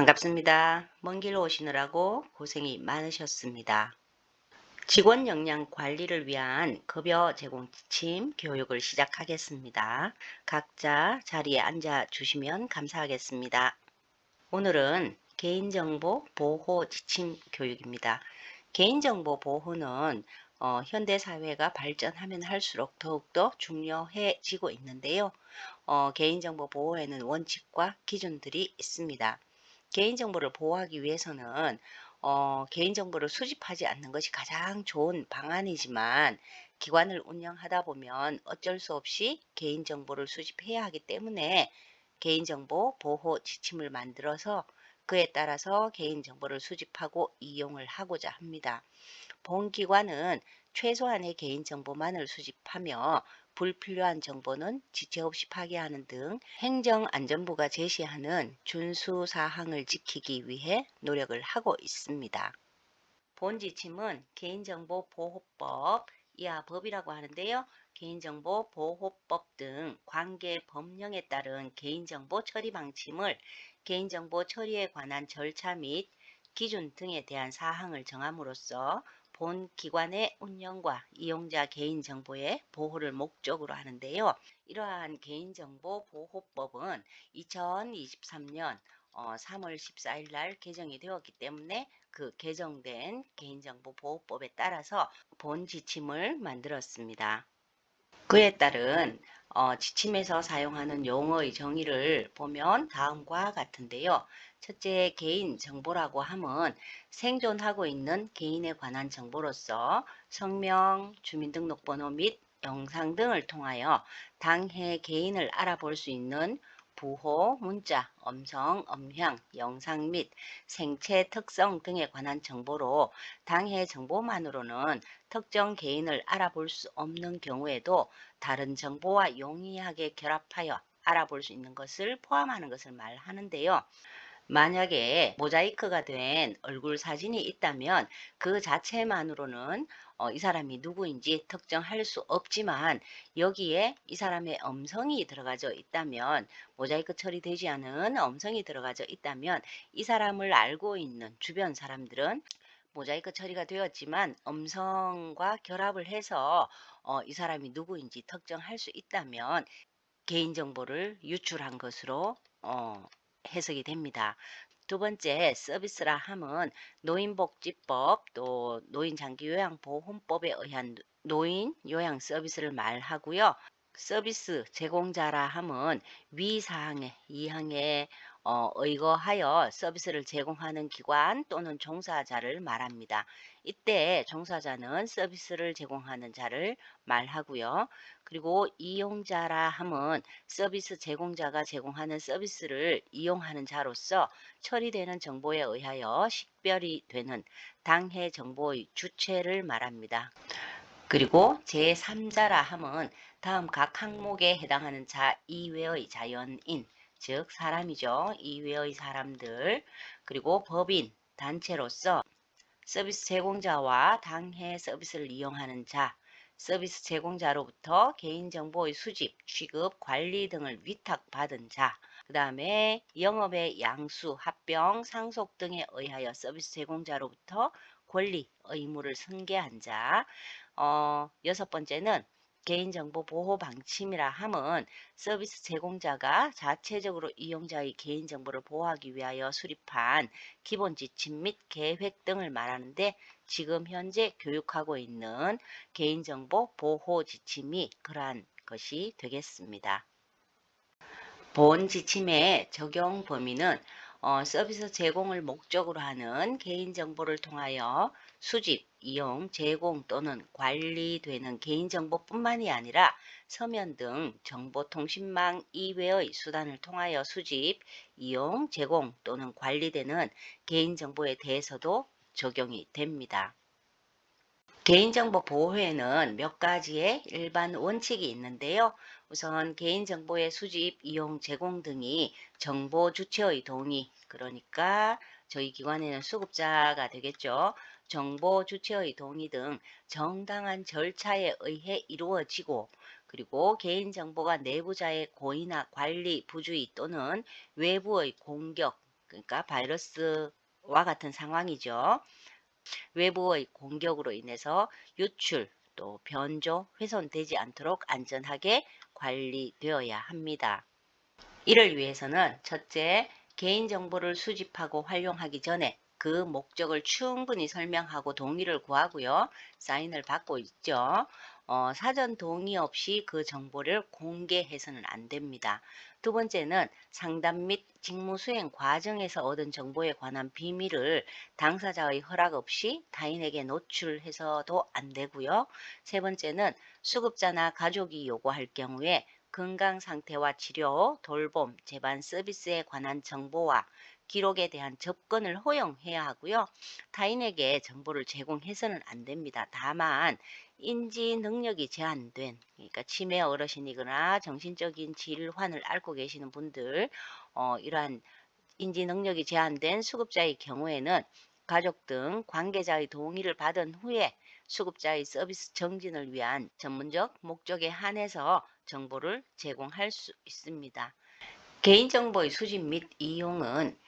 반갑습니다. 먼 길 오시느라고 고생이 많으셨습니다. 직원 역량 관리를 위한 급여 제공 지침 교육을 시작하겠습니다. 각자 자리에 앉아 주시면 감사하겠습니다. 오늘은 개인정보 보호 지침 교육입니다. 개인정보 보호는 현대사회가 발전하면 할수록 더욱더 중요해지고 있는데요. 개인정보 보호에는 원칙과 기준들이 있습니다. 개인정보를 보호하기 위해서는 개인정보를 수집하지 않는 것이 가장 좋은 방안이지만 기관을 운영하다 보면 어쩔 수 없이 개인정보를 수집해야 하기 때문에 개인정보 보호 지침을 만들어서 그에 따라서 개인정보를 수집하고 이용을 하고자 합니다. 본 기관은 최소한의 개인정보만을 수집하며 불필요한 정보는 지체 없이 파기하는 등 행정안전부가 제시하는 준수 사항을 지키기 위해 노력을 하고 있습니다. 본 지침은 개인정보보호법, 이하 법이라고 하는데요. 개인정보보호법 등 관계 법령에 따른 개인정보 처리 방침을 개인정보 처리에 관한 절차 및 기준 등에 대한 사항을 정함으로써 본 기관의 운영과 이용자 개인정보의 보호를 목적으로 하는데요. 이러한 개인정보보호법은 2023년 3월 14일 날 개정이 되었기 때문에 그 개정된 개인정보보호법에 따라서 본 지침을 만들었습니다. 그에 따른 지침에서 사용하는 용어의 정의를 보면 다음과 같은데요. 첫째, 개인 정보라고 함은 생존하고 있는 개인에 관한 정보로서 성명, 주민등록번호 및 영상 등을 통하여 당해 개인을 알아볼 수 있는 부호, 문자, 음성, 음향, 영상 및 생체 특성 등에 관한 정보로 당해 정보만으로는 특정 개인을 알아볼 수 없는 경우에도 다른 정보와 용이하게 결합하여 알아볼 수 있는 것을 포함하는 것을 말하는데요. 만약에 모자이크가 된 얼굴 사진이 있다면 그 자체만으로는 이 사람이 누구인지 특정할 수 없지만 여기에 이 사람의 음성이 들어가져 있다면 모자이크 처리되지 않은 음성이 들어가져 있다면 이 사람을 알고 있는 주변 사람들은 모자이크 처리가 되었지만 음성과 결합을 해서 이 사람이 누구인지 특정할 수 있다면 개인정보를 유출한 것으로 해석이 됩니다. 두 번째, 서비스라 함은 노인복지법 또 노인장기요양보험법에 의한 노인 요양 서비스를 말하고요. 서비스 제공자라 함은 위 사항에 2항에 의거하여 서비스를 제공하는 기관 또는 종사자를 말합니다. 이때 종사자는 서비스를 제공하는 자를 말하고요. 그리고 이용자라 함은 서비스 제공자가 제공하는 서비스를 이용하는 자로서 처리되는 정보에 의하여 식별이 되는 당해 정보의 주체를 말합니다. 그리고 제3자라 함은 다음 각 항목에 해당하는 자 이외의 자연인, 즉 사람이죠. 이외의 사람들, 그리고 법인, 단체로서 서비스 제공자와 당해 서비스를 이용하는 자, 서비스 제공자로부터 개인정보의 수집, 취급, 관리 등을 위탁받은 자, 그 다음에 영업의 양수, 합병, 상속 등에 의하여 서비스 제공자로부터 권리, 의무를 승계한 자, 여섯 번째는 개인정보 보호 방침이라 함은 서비스 제공자가 자체적으로 이용자의 개인정보를 보호하기 위하여 수립한 기본 지침 및 계획 등을 말하는데 지금 현재 교육하고 있는 개인정보 보호 지침이 그러한 것이 되겠습니다. 본 지침의 적용 범위는 서비스 제공을 목적으로 하는 개인정보를 통하여 수집, 이용, 제공 또는 관리되는 개인정보뿐만이 아니라 서면 등 정보통신망 이외의 수단을 통하여 수집, 이용, 제공 또는 관리되는 개인정보에 대해서도 적용이 됩니다. 개인정보 보호에는 몇 가지의 일반 원칙이 있는데요. 우선 개인정보의 수집, 이용, 제공 등이 정보 주체의 동의, 그러니까 저희 기관에는 수급자가 되겠죠. 정보 주체의 동의 등 정당한 절차에 의해 이루어지고 그리고 개인정보가 내부자의 고의나 관리, 부주의 또는 외부의 공격, 그러니까 바이러스와 같은 상황이죠. 외부의 공격으로 인해서 유출, 또 변조, 훼손되지 않도록 안전하게 관리되어야 합니다. 이를 위해서는 첫째, 개인정보를 수집하고 활용하기 전에 그 목적을 충분히 설명하고 동의를 구하고요. 사인을 받고 있죠. 사전 동의 없이 그 정보를 공개해서는 안 됩니다. 두 번째는 상담 및 직무 수행 과정에서 얻은 정보에 관한 비밀을 당사자의 허락 없이 타인에게 노출해서도 안 되고요. 세 번째는 수급자나 가족이 요구할 경우에 건강 상태와 치료, 돌봄, 재반 서비스에 관한 정보와 기록에 대한 접근을 허용해야 하고요. 타인에게 정보를 제공해서는 안 됩니다. 다만 인지 능력이 제한된, 그러니까 치매 어르신이거나 정신적인 질환을 앓고 계시는 분들, 이러한 인지 능력이 제한된 수급자의 경우에는 가족 등 관계자의 동의를 받은 후에 수급자의 서비스 정진을 위한 전문적 목적에 한해서 정보를 제공할 수 있습니다. 개인정보의 수집 및 이용은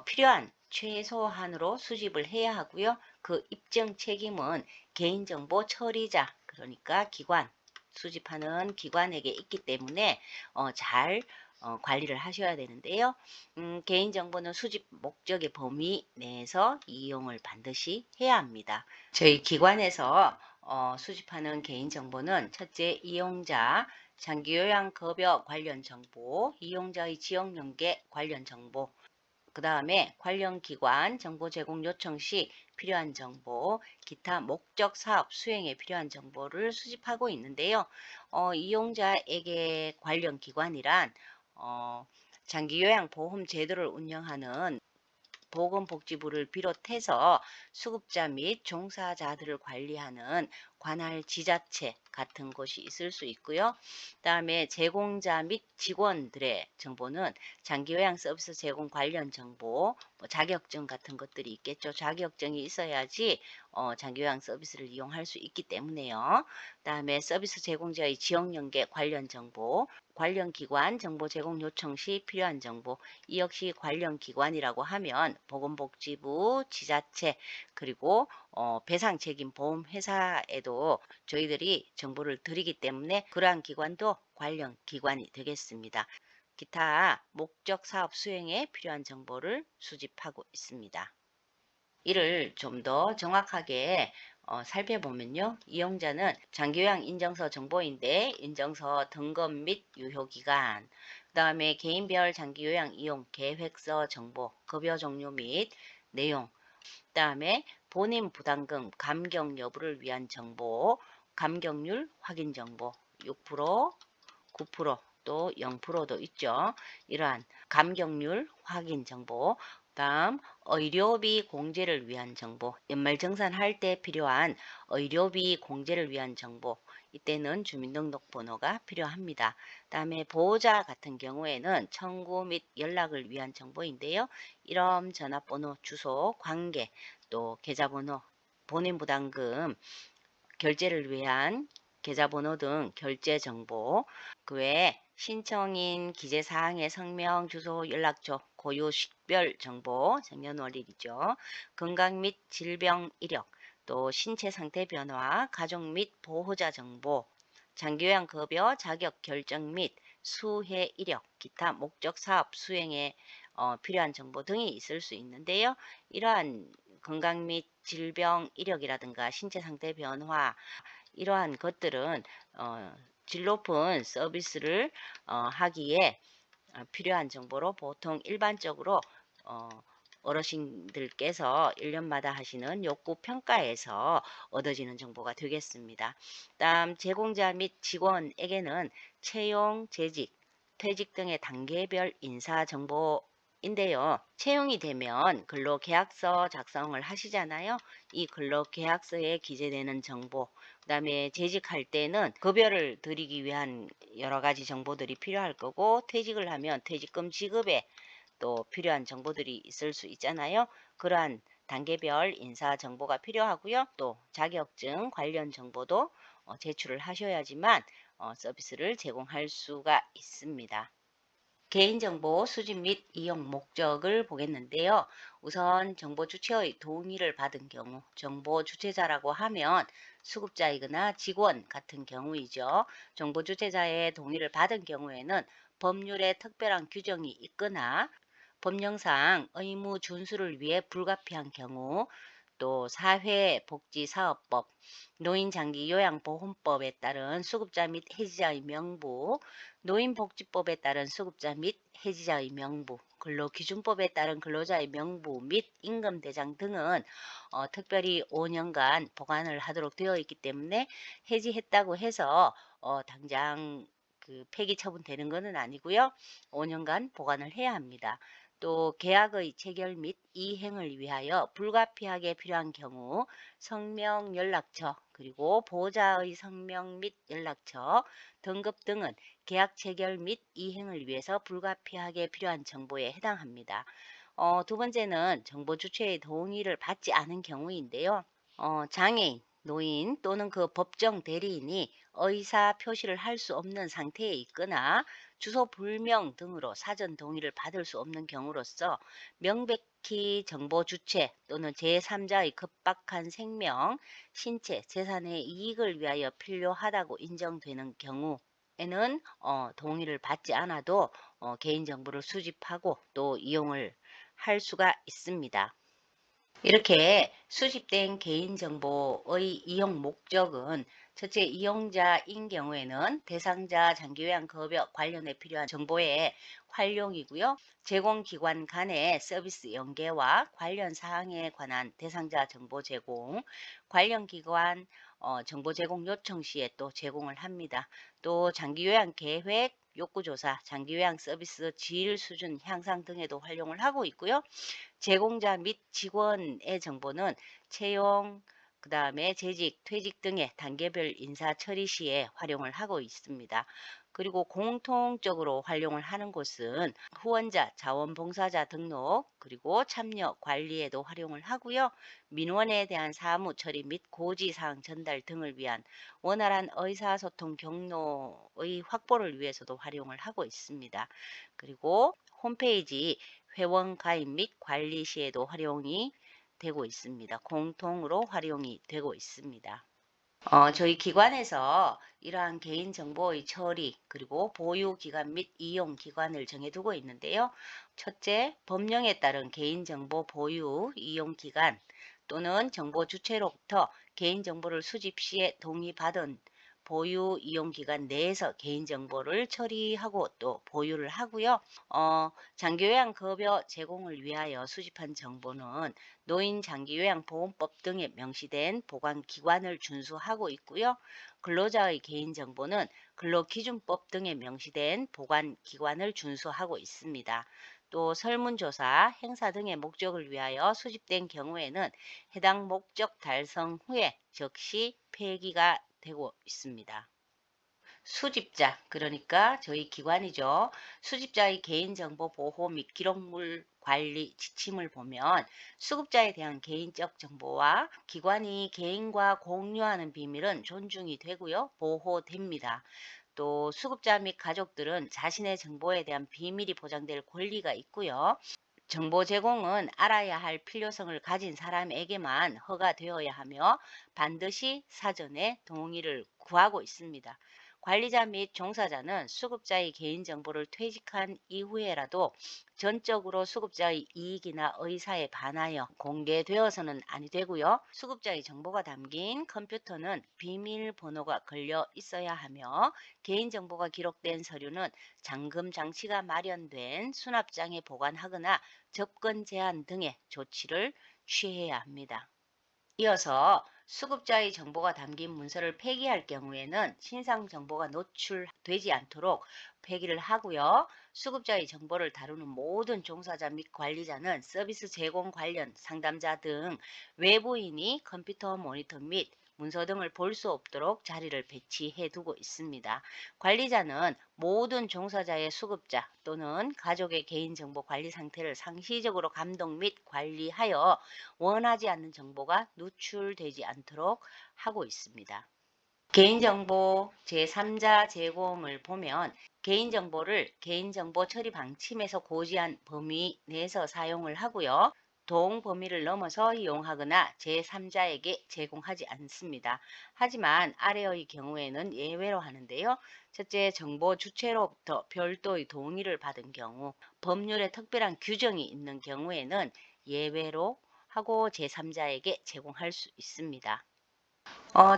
필요한 최소한으로 수집을 해야 하고요. 그 입증 책임은 개인정보 처리자, 그러니까 기관, 수집하는 기관에게 있기 때문에 잘 관리를 하셔야 되는데요. 개인정보는 수집 목적의 범위 내에서 이용을 반드시 해야 합니다. 저희 기관에서 수집하는 개인정보는 첫째, 이용자, 장기요양급여 관련 정보, 이용자의 지역연계 관련 정보, 그 다음에 관련 기관 정보 제공 요청 시 필요한 정보, 기타 목적 사업 수행에 필요한 정보를 수집하고 있는데요. 이용자에게 관련 기관이란 장기요양보험 제도를 운영하는 보건복지부를 비롯해서 수급자 및 종사자들을 관리하는 관할 지자체 같은 곳이 있을 수 있고요. 그다음에 제공자 및 직원들의 정보는 장기요양 서비스 제공 관련 정보, 자격증 같은 것들이 있겠죠. 자격증이 있어야지 장기요양 서비스를 이용할 수 있기 때문에요. 그다음에 서비스 제공자의 지역연계 관련 정보, 관련 기관 정보 제공 요청 시 필요한 정보, 이 역시 관련 기관이라고 하면 보건복지부, 지자체, 그리고 배상 책임 보험 회사에도 저희들이 정보를 드리기 때문에 그러한 기관도 관련 기관이 되겠습니다. 기타 목적 사업 수행에 필요한 정보를 수집하고 있습니다. 이를 좀 더 정확하게 살펴보면요. 이용자는 장기요양 인정서 정보인데 인정서 등급 및 유효기간, 그 다음에 개인별 장기요양 이용 계획서 정보, 급여 종류 및 내용, 그 다음에 본인 부담금 감경 여부를 위한 정보, 감경률 확인 정보, 6%, 9%또 0%도 있죠. 이러한 감경률 확인 정보, 다음 의료비 공제를 위한 정보, 연말정산할 때 필요한 의료비 공제를 위한 정보, 이때는 주민등록번호가 필요합니다. 다음에 보호자 같은 경우에는 청구 및 연락을 위한 정보인데요. 이름, 전화번호, 주소, 관계, 또 계좌번호, 본인부담금 결제를 위한 계좌번호 등 결제 정보, 그 외에 신청인 기재사항의 성명, 주소, 연락처, 고유 식별 정보, 생년월일이죠. 건강 및 질병 이력, 또 신체 상태 변화, 가족 및 보호자 정보, 장기요양 급여 자격 결정 및 수혜 이력, 기타 목적 사업 수행에 필요한 정보 등이 있을 수 있는데요. 이러한 건강 및 질병 이력이라든가 신체 상태 변화, 이러한 것들은 질 높은 서비스를 하기에 필요한 정보로 보통 일반적으로 어르신들께서 1년마다 하시는 욕구 평가에서 얻어지는 정보가 되겠습니다. 다음 제공자 및 직원에게는 채용, 재직, 퇴직 등의 단계별 인사 정보 인데요. 채용이 되면 근로계약서 작성을 하시잖아요. 이 근로계약서에 기재되는 정보, 그 다음에 재직할 때는 급여를 드리기 위한 여러 가지 정보들이 필요할 거고, 퇴직을 하면 퇴직금 지급에 또 필요한 정보들이 있을 수 있잖아요. 그러한 단계별 인사 정보가 필요하고요. 또 자격증 관련 정보도 제출을 하셔야지만 서비스를 제공할 수가 있습니다. 개인정보 수집 및 이용 목적을 보겠는데요. 우선 정보 주체의 동의를 받은 경우, 정보 주체자라고 하면 수급자이거나 직원 같은 경우이죠. 정보 주체자의 동의를 받은 경우에는 법률에 특별한 규정이 있거나 법령상 의무 준수를 위해 불가피한 경우, 또 사회복지사업법, 노인장기요양보험법에 따른 수급자 및 해지자의 명부, 노인복지법에 따른 수급자 및 해지자의 명부, 근로기준법에 따른 근로자의 명부 및 임금대장 등은 특별히 5년간 보관을 하도록 되어 있기 때문에 해지했다고 해서 당장 그 폐기 처분되는 것은 아니고요. 5년간 보관을 해야 합니다. 또 계약의 체결 및 이행을 위하여 불가피하게 필요한 경우 성명 연락처 그리고 보호자의 성명 및 연락처 등급 등은 계약 체결 및 이행을 위해서 불가피하게 필요한 정보에 해당합니다. 두 번째는 정보 주체의 동의를 받지 않은 경우인데요. 장애인, 노인 또는 그 법정 대리인이 의사 표시를 할 수 없는 상태에 있거나 주소 불명 등으로 사전 동의를 받을 수 없는 경우로서 명백히 정보 주체 또는 제3자의 급박한 생명, 신체, 재산의 이익을 위하여 필요하다고 인정되는 경우에는 동의를 받지 않아도 개인정보를 수집하고 또 이용을 할 수가 있습니다. 이렇게 수집된 개인정보의 이용 목적은 첫째 이용자인 경우에는 대상자 장기요양급여 관련해 필요한 정보의 활용이고요. 제공기관 간의 서비스 연계와 관련 사항에 관한 대상자 정보 제공, 관련 기관 정보 제공 요청 시에 또 제공을 합니다. 또 장기요양 계획, 욕구조사, 장기요양 서비스 질 수준 향상 등에도 활용을 하고 있고요. 제공자 및 직원의 정보는 채용, 그 다음에 재직, 퇴직 등의 단계별 인사 처리 시에 활용을 하고 있습니다. 그리고 공통적으로 활용을 하는 곳은 후원자, 자원봉사자 등록, 그리고 참여 관리에도 활용을 하고요. 민원에 대한 사무 처리 및 고지사항 전달 등을 위한 원활한 의사소통 경로의 확보를 위해서도 활용을 하고 있습니다. 그리고 홈페이지 회원 가입 및 관리 시에도 활용이 되고 있습니다. 공통으로 활용이 되고 있습니다. 저희 기관에서 이러한 개인정보의 처리 그리고 보유기간 및 이용기간을 정해두고 있는데요. 첫째, 법령에 따른 개인정보 보유 이용기간 또는 정보 주체로부터 개인정보를 수집 시에 동의받은 보유 이용기간 내에서 개인정보를 처리하고 또 보유를 하고요. 장기요양급여 제공을 위하여 수집한 정보는 노인장기요양보험법 등에 명시된 보관기관을 준수하고 있고요. 근로자의 개인정보는 근로기준법 등에 명시된 보관기관을 준수하고 있습니다. 또 설문조사, 행사 등의 목적을 위하여 수집된 경우에는 해당 목적 달성 후에 즉시 폐기가 되고 있습니다. 수집자, 그러니까 저희 기관이죠. 수집자의 개인정보 보호 및 기록물 관리 지침을 보면 수급자에 대한 개인적 정보와 기관이 개인과 공유하는 비밀은 존중이 되고요. 보호됩니다. 또 수급자 및 가족들은 자신의 정보에 대한 비밀이 보장될 권리가 있고요. 정보 제공은 알아야 할 필요성을 가진 사람에게만 허가되어야 하며 반드시 사전에 동의를 구하고 있습니다. 관리자 및 종사자는 수급자의 개인정보를 퇴직한 이후에라도 전적으로 수급자의 이익이나 의사에 반하여 공개되어서는 아니 되고요. 수급자의 정보가 담긴 컴퓨터는 비밀번호가 걸려 있어야 하며 개인정보가 기록된 서류는 잠금 장치가 마련된 수납장에 보관하거나 접근 제한 등의 조치를 취해야 합니다. 이어서 수급자의 정보가 담긴 문서를 폐기할 경우에는 신상 정보가 노출되지 않도록 폐기를 하고요. 수급자의 정보를 다루는 모든 종사자 및 관리자는 서비스 제공 관련 상담자 등 외부인이 컴퓨터 모니터 및 문서 등을 볼 수 없도록 자리를 배치해 두고 있습니다. 관리자는 모든 종사자의 수급자 또는 가족의 개인정보 관리 상태를 상시적으로 감독 및 관리하여 원하지 않는 정보가 누출되지 않도록 하고 있습니다. 개인정보 제3자 제공을 보면 개인정보를 개인정보 처리 방침에서 고지한 범위 내에서 사용을 하고요. 동 범위를 넘어서 이용하거나 제3자에게 제공하지 않습니다. 하지만 아래의 경우에는 예외로 하는데요. 첫째, 정보 주체로부터 별도의 동의를 받은 경우, 법률에 특별한 규정이 있는 경우에는 예외로 하고 제3자에게 제공할 수 있습니다.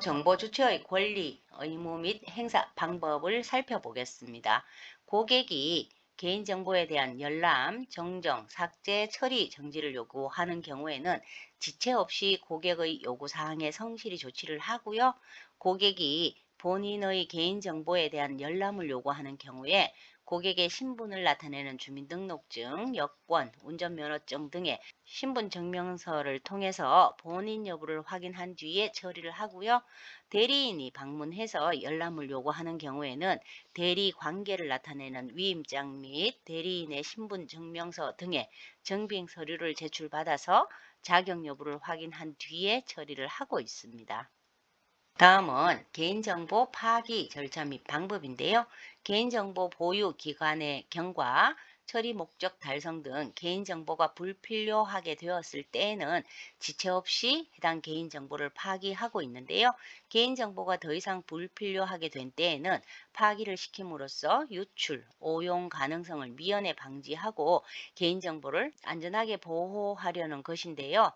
정보 주체의 권리, 의무 및 행사 방법을 살펴보겠습니다. 고객이 개인정보에 대한 열람, 정정, 삭제, 처리, 정지를 요구하는 경우에는 지체 없이 고객의 요구사항에 성실히 조치를 하고요. 고객이 본인의 개인정보에 대한 열람을 요구하는 경우에 고객의 신분을 나타내는 주민등록증, 여권, 운전면허증 등의 신분증명서를 통해서 본인 여부를 확인한 뒤에 처리를 하고요. 대리인이 방문해서 열람을 요구하는 경우에는 대리 관계를 나타내는 위임장 및 대리인의 신분증명서 등의 증빙 서류를 제출받아서 자격 여부를 확인한 뒤에 처리를 하고 있습니다. 다음은 개인정보 파기 절차 및 방법인데요. 개인정보 보유 기관의 경과, 처리 목적 달성 등 개인정보가 불필요하게 되었을 때에는 지체 없이 해당 개인정보를 파기하고 있는데요. 개인정보가 더 이상 불필요하게 된 때에는 파기를 시킴으로써 유출, 오용 가능성을 미연에 방지하고 개인정보를 안전하게 보호하려는 것인데요.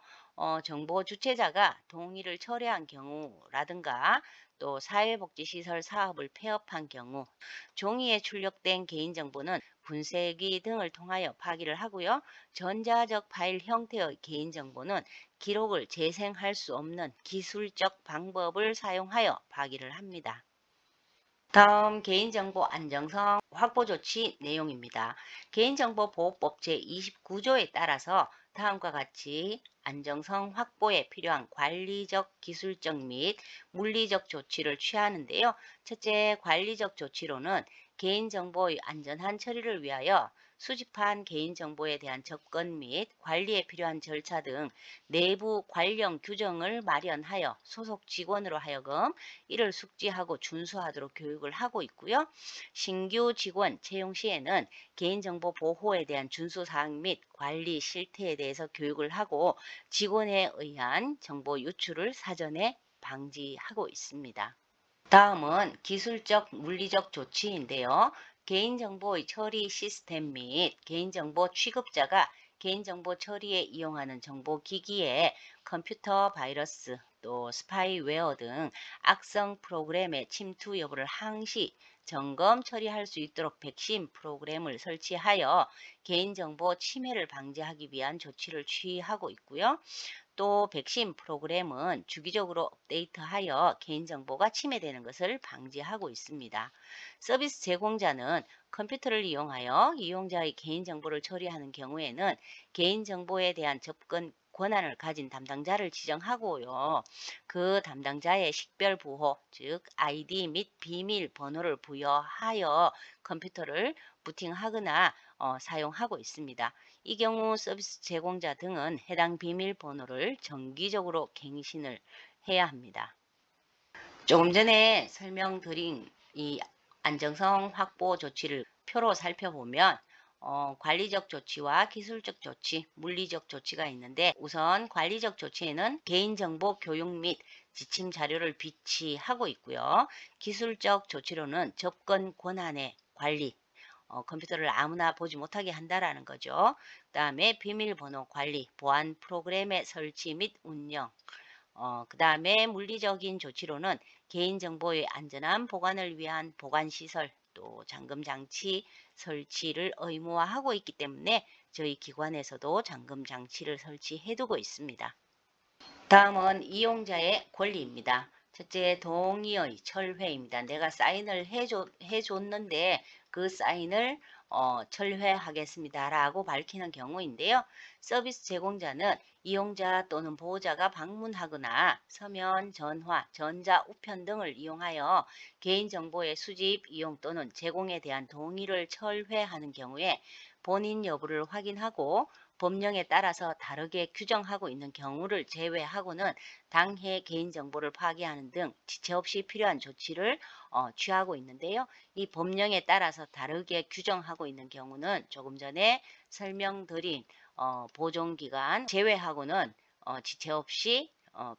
정보 주체자가 동의를 철회한 경우라든가 또 사회복지시설 사업을 폐업한 경우, 종이에 출력된 개인정보는 분쇄기 등을 통하여 파기를 하고요. 전자적 파일 형태의 개인정보는 기록을 재생할 수 없는 기술적 방법을 사용하여 파기를 합니다. 다음 개인정보 안정성 확보 조치 내용입니다. 개인정보보호법 제29조에 따라서 다음과 같이 안정성 확보에 필요한 관리적, 기술적 및 물리적 조치를 취하는데요. 첫째, 관리적 조치로는 개인정보의 안전한 처리를 위하여 수집한 개인정보에 대한 접근 및 관리에 필요한 절차 등 내부 관련 규정을 마련하여 소속 직원으로 하여금 이를 숙지하고 준수하도록 교육을 하고 있고요. 신규 직원 채용 시에는 개인정보 보호에 대한 준수사항 및 관리 실태에 대해서 교육을 하고 직원에 의한 정보 유출을 사전에 방지하고 있습니다. 다음은 기술적, 물리적 조치인데요. 개인정보의 처리 시스템 및 개인정보 취급자가 개인정보 처리에 이용하는 정보기기에 컴퓨터 바이러스, 또 스파이웨어 등 악성 프로그램의 침투 여부를 항시 점검 처리할 수 있도록 백신 프로그램을 설치하여 개인정보 침해를 방지하기 위한 조치를 취하고 있고요. 또 백신 프로그램은 주기적으로 업데이트하여 개인정보가 침해되는 것을 방지하고 있습니다. 서비스 제공자는 컴퓨터를 이용하여 이용자의 개인정보를 처리하는 경우에는 개인정보에 대한 접근 권한을 가진 담당자를 지정하고요. 그 담당자의 식별부호, 즉 아이디 및 비밀번호를 부여하여 컴퓨터를 부팅하거나 사용하고 있습니다. 이 경우 서비스 제공자 등은 해당 비밀번호를 정기적으로 갱신을 해야 합니다. 조금 전에 설명드린 이 안정성 확보 조치를 표로 살펴보면 관리적 조치와 기술적 조치, 물리적 조치가 있는데 우선 관리적 조치에는 개인정보 교육 및 지침 자료를 비치하고 있고요. 기술적 조치로는 접근 권한의 관리, 컴퓨터를 아무나 보지 못하게 한다라는 거죠. 그 다음에 비밀번호 관리, 보안 프로그램의 설치 및 운영, 그 다음에 물리적인 조치로는 개인정보의 안전한 보관을 위한 보관시설, 또 잠금장치 설치를 의무화하고 있기 때문에 저희 기관에서도 잠금장치를 설치해두고 있습니다. 다음은 이용자의 권리입니다. 첫째, 동의의 철회입니다. 내가 사인을 해줬는데 그 사인을 철회하겠습니다 라고 밝히는 경우인데요. 서비스 제공자는 이용자 또는 보호자가 방문하거나 서면, 전화, 전자우편 등을 이용하여 개인정보의 수집, 이용 또는 제공에 대한 동의를 철회하는 경우에 본인 여부를 확인하고 법령에 따라서 다르게 규정하고 있는 경우를 제외하고는 당해 개인정보를 파기하는 등 지체 없이 필요한 조치를 취하고 있는데요. 이 법령에 따라서 다르게 규정하고 있는 경우는 조금 전에 설명드린 보존기간 제외하고는 지체 없이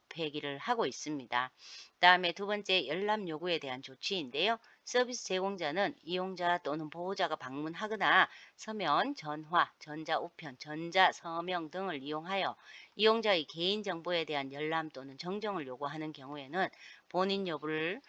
폐기를 하고 있습니다. 다음에 두 번째 열람 요구에 대한 조치인데요. 서비스 제공자는 이용자 또는 보호자가 방문하거나 서면, 전화, 전자우편, 전자서명 등을 이용하여 이용자의 개인정보에 대한 열람 또는 정정을 요구하는 경우에는 본인 여부를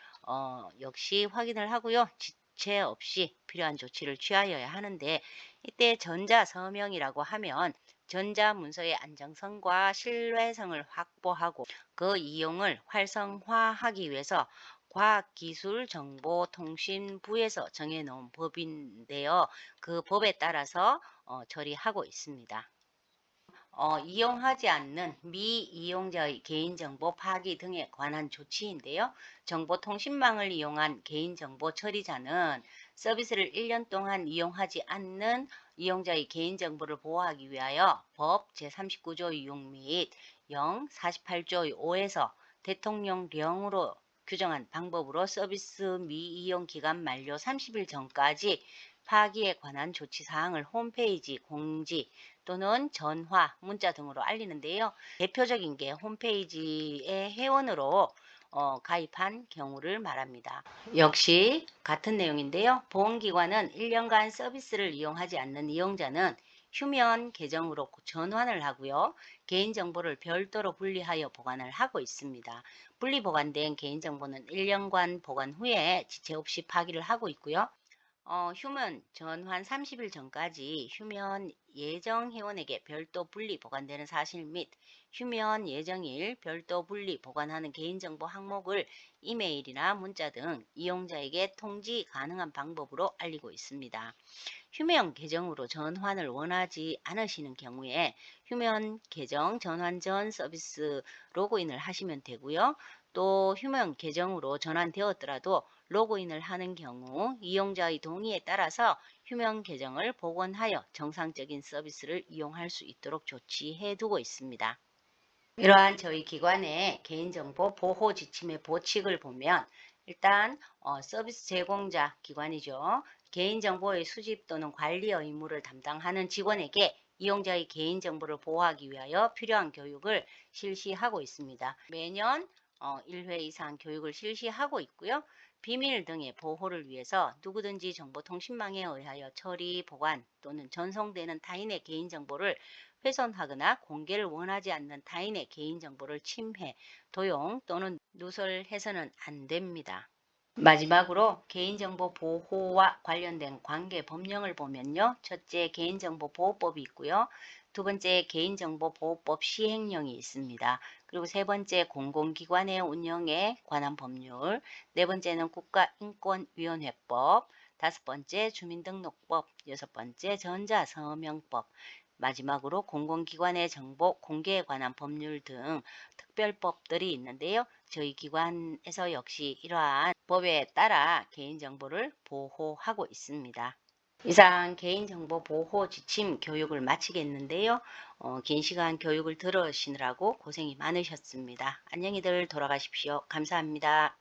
역시 확인을 하고요. 지체 없이 필요한 조치를 취하여야 하는데 이때 전자서명이라고 하면 전자문서의 안정성과 신뢰성을 확보하고 그 이용을 활성화하기 위해서 과학기술정보통신부에서 정해놓은 법인데요. 그 법에 따라서 처리하고 있습니다. 이용하지 않는 미이용자의 개인정보 파기 등에 관한 조치인데요. 정보통신망을 이용한 개인정보 처리자는 서비스를 1년 동안 이용하지 않는 이용자의 개인정보를 보호하기 위하여 법 제39조의 6 및 48조의 5에서 대통령령으로 규정한 방법으로 서비스 미이용 기간 만료 30일 전까지 파기에 관한 조치사항을 홈페이지 공지 또는 전화, 문자 등으로 알리는데요. 대표적인 게 홈페이지에 회원으로 가입한 경우를 말합니다. 역시 같은 내용인데요. 보건기관은 1년간 서비스를 이용하지 않는 이용자는 휴면 계정으로 전환을 하고요. 개인정보를 별도로 분리하여 보관을 하고 있습니다. 분리 보관된 개인정보는 1년간 보관 후에 지체 없이 파기를 하고 있고요. 휴면 전환 30일 전까지 휴면 예정 회원에게 별도 분리 보관되는 사실 및 휴면 예정일 별도 분리 보관하는 개인정보 항목을 이메일이나 문자 등 이용자에게 통지 가능한 방법으로 알리고 있습니다. 휴면 계정으로 전환을 원하지 않으시는 경우에 휴면 계정 전환 전 서비스 로그인을 하시면 되고요. 또 휴면 계정으로 전환되었더라도 로그인을 하는 경우 이용자의 동의에 따라서 휴면 계정을 복원하여 정상적인 서비스를 이용할 수 있도록 조치해 두고 있습니다. 이러한 저희 기관의 개인정보 보호 지침의 보칙을 보면 일단 서비스 제공자 기관이죠. 개인정보의 수집 또는 관리 의무를 담당하는 직원에게 이용자의 개인정보를 보호하기 위하여 필요한 교육을 실시하고 있습니다. 매년 1회 이상 교육을 실시하고 있고요. 비밀 등의 보호를 위해서 누구든지 정보통신망에 의하여 처리, 보관 또는 전송되는 타인의 개인정보를 훼손하거나 공개를 원하지 않는 타인의 개인정보를 침해, 도용 또는 누설해서는 안 됩니다. 마지막으로 개인정보 보호와 관련된 관계 법령을 보면요. 첫째, 개인정보보호법이 있고요. 두 번째, 개인정보보호법 시행령이 있습니다. 그리고 세 번째, 공공기관의 운영에 관한 법률, 네 번째는 국가인권위원회법, 다섯 번째, 주민등록법, 여섯 번째, 전자서명법, 마지막으로 공공기관의 정보 공개에 관한 법률 등 특별법들이 있는데요. 저희 기관에서 역시 이러한 법에 따라 개인정보를 보호하고 있습니다. 이상 개인정보 보호 지침 교육을 마치겠는데요. 긴 시간 교육을 들으시느라고 고생이 많으셨습니다. 안녕히들 돌아가십시오. 감사합니다.